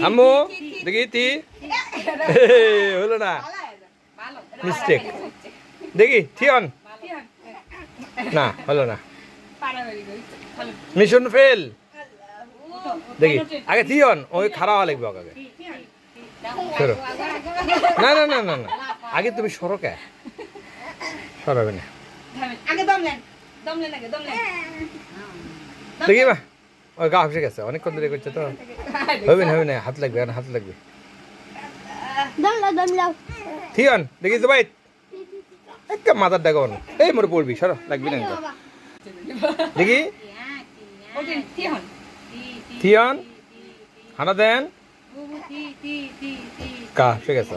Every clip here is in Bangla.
আম্মু দেখি তি হলো না মিস্টেক দেখি থিয়ন না হলো না মিশন ফেল দেখি আগে থিয়ন ওই খারাপ হওয়া লাগবে আগে সরো না না না না না আগে তুমি সরো কে সরাবে না দেখি মা ওই গা হাসে গেছে অনেকক্ষণ ধরে করছে তো হবে না হাত লাগবে হাত লাগবে থিয়ন দেখি তো ভাই একটা মাথার ডাকা এই মোর পড়বি সরো লাগবি না দেখি থিয়ন হানা দেন কা হাসে গেছে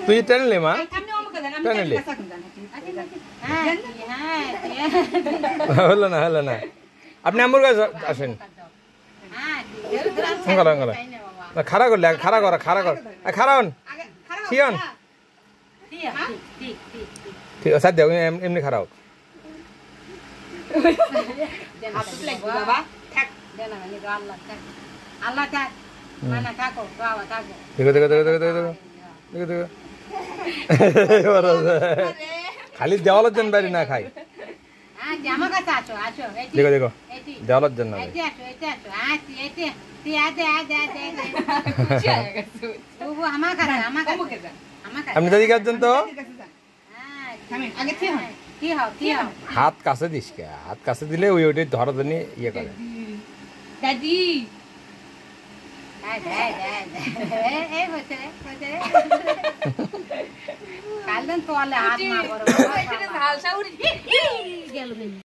তুই টেনলে মা টেনলে হলো না আপনি আমার কাছে আসেন খাড়া করলে খাড়া কর খাড়া হন থিয়ন ঠিক আছে দেও এমনি খাড়া হোক খালি দেওয়ালের জন্য বাড়ি না খাই দেখো দেখো দেওয়ালের জন্য আপনি দাদিকে আসছেন তো হাত কাছে দিস কে হাত কাছে দিলে ওই ওইটাই ধরা ধরে ইয়ে করে দাদি কাল দিন তোলে হাত মা বড়